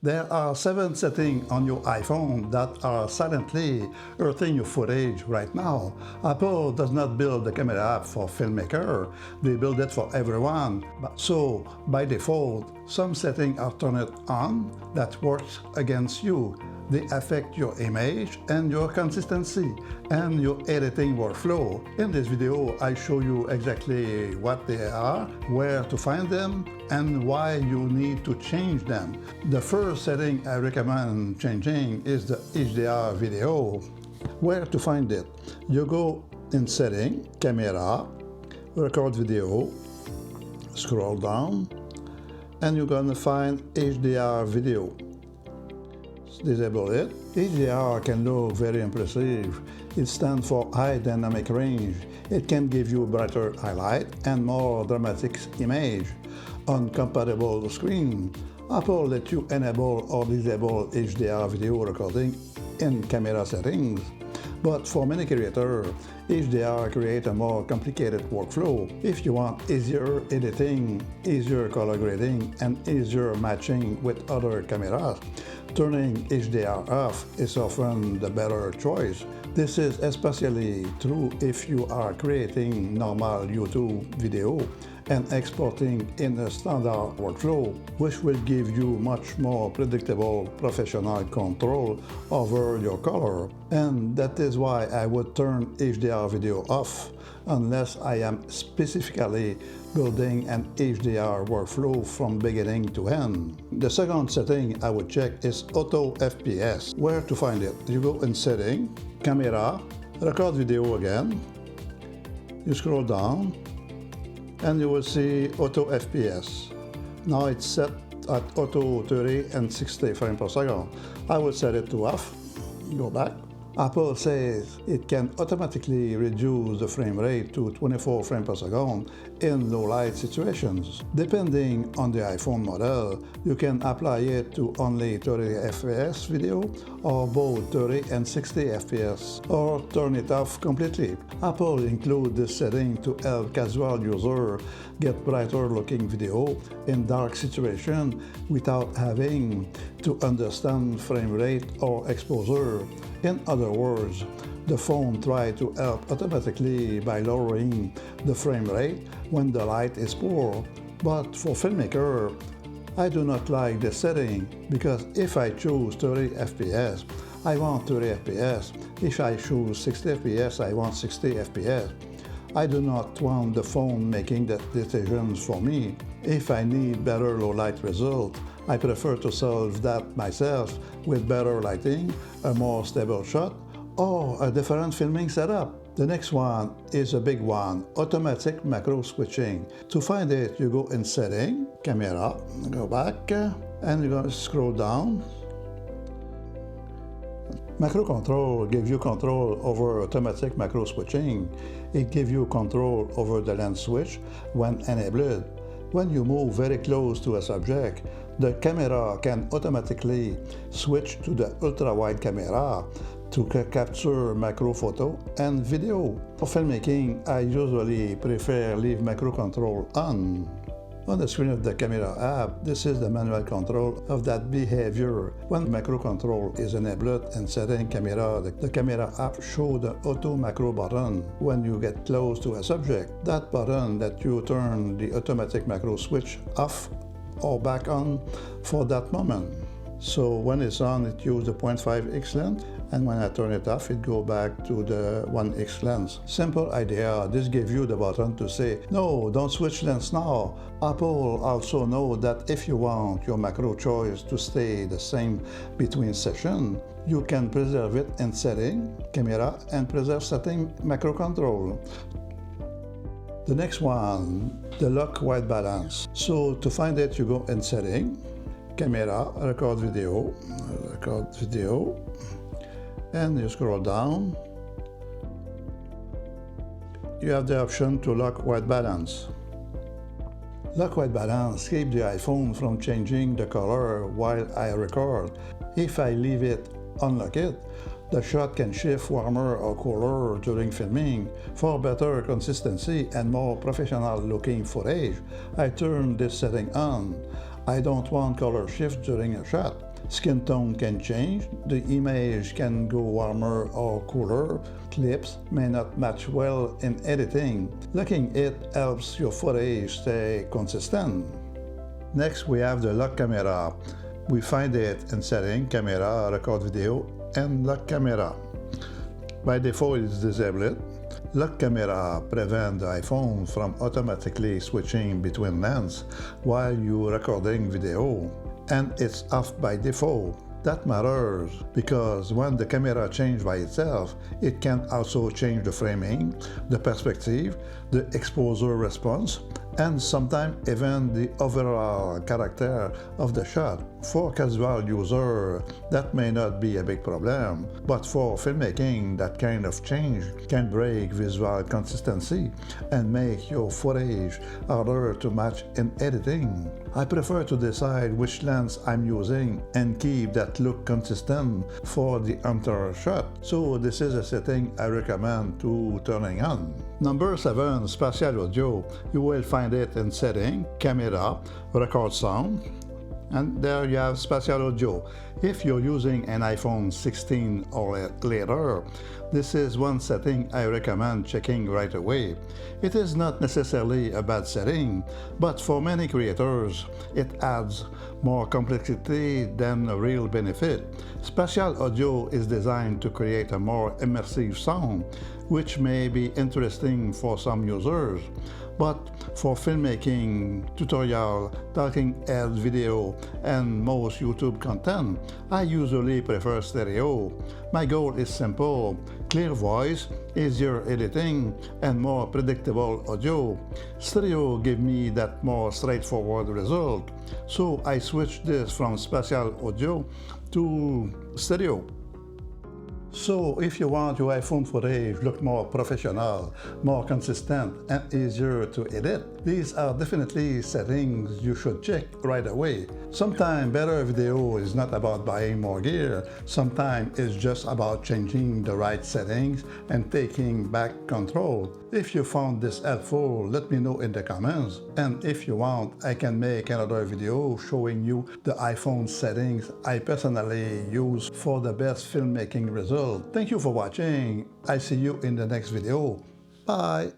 There are 7 settings on your iPhone that are silently hurting your footage right now. Apple does not build the camera app for filmmaker, they build it for everyone. So, by default, some settings are turned on that works against you. They affect your image and your consistency and your editing workflow. In this video, I show you exactly what they are, where to find them, and why you need to change them. The first setting I recommend changing is the HDR video. Where to find it? You go in Setting, Camera, Record Video, scroll down, and you're gonna find HDR video. Disable it. HDR can look very impressive. It stands for High Dynamic Range. It can give you brighter highlight and more dramatic image on compatible screen. Apple lets you enable or disable HDR video recording in camera settings. But for many creators, HDR creates a more complicated workflow. If you want easier editing, easier color grading, and easier matching with other cameras, turning HDR off is often the better choice. This is especially true if you are creating normal YouTube video and exporting in a standard workflow, which will give you much more predictable professional control over your color. And that is why I would turn HDR video off unless I am specifically building an HDR workflow from beginning to end. The second setting I would check is Auto FPS. Where to find it? You go in Setting, Camera, Record Video again, you scroll down, and you will see Auto FPS. Now it's set at Auto 30 and 60 frames per second. I will set it to off, go back. Apple says it can automatically reduce the frame rate to 24 frames per second in low light situations. Depending on the iPhone model, you can apply it to only 30 FPS video or both 30 and 60 FPS, or turn it off completely. Apple includes this setting to help casual users get brighter looking video in dark situations without having to understand frame rate or exposure. In other words, the phone tries to help automatically by lowering the frame rate when the light is poor. But for Filmmaker, I do not like this setting, because if I choose 30 FPS, I want 30 FPS. If I choose 60 FPS, I want 60 FPS. I do not want the phone making the decisions for me. If I need better low light result, I prefer to solve that myself with better lighting, a more stable shot, or a different filming setup. The next one is a big one, automatic macro switching. To find it, you go in Setting, Camera, go back, and you're going to scroll down. Macro control gives you control over automatic macro switching. It gives you control over the lens switch when enabled. When you move very close to a subject, the camera can automatically switch to the ultra-wide camera to capture macro photo and video. For filmmaking, I usually prefer leave macro control on. On the screen of the camera app, this is the manual control of that behavior. When macro control is enabled in Setting Camera, the camera app shows the auto macro button when you get close to a subject. That button lets you turn the automatic macro switch off or back on for that moment. So when it's on, it uses the 0.5x lens, and when I turn it off, it goes back to the 1x lens. Simple idea. This gives you the button to say, no, don't switch lens now. Apple also knows that if you want your macro choice to stay the same between sessions, you can preserve it in Setting, Camera, and preserve Setting macro control. The next one, the lock white balance. So to find it, you go in Setting, Camera, Record Video, and you scroll down. You have the option to lock white balance. Lock white balance keeps the iPhone from changing the color while I record. If I leave it unlocked, the shot can shift warmer or cooler during filming. For better consistency and more professional looking footage, I turn this setting on. I don't want color shift during a shot. Skin tone can change, the image can go warmer or cooler, clips may not match well in editing. Locking it helps your footage stay consistent. Next, we have the lock camera. We find it in setting, camera, record video, and lock camera. By default, it's disabled. Lock camera prevents the iPhone from automatically switching between lenses while you're recording video, and it's off by default. That matters because when the camera changes by itself, it can also change the framing, the perspective, the exposure response, and sometimes even the overall character of the shot. For casual user, that may not be a big problem, but for filmmaking, that kind of change can break visual consistency and make your footage harder to match in editing. I prefer to decide which lens I'm using and keep that look consistent for the entire shot. So this is a setting I recommend to turning on. Number 7, spatial audio. You will find it in setting, camera, record sound, and there you have spatial audio. If you're using an iPhone 16 or later, this is one setting I recommend checking right away. It is not necessarily a bad setting, but for many creators, it adds more complexity than a real benefit. Spatial audio is designed to create a more immersive sound, which may be interesting for some users. But for filmmaking, tutorial, talking head video, and most YouTube content, I usually prefer stereo. My goal is simple: clear voice, easier editing, and more predictable audio. Stereo gives me that more straightforward result, so I switched this from spatial audio to stereo. So if you want your iPhone footage look more professional, more consistent, and easier to edit, these are definitely settings you should check right away. Sometimes better video is not about buying more gear, sometimes it's just about changing the right settings and taking back control. If you found this helpful, let me know in the comments, and if you want, I can make another video showing you the iPhone settings I personally use for the best filmmaking results. Thank you for watching. I see you in the next video. Bye.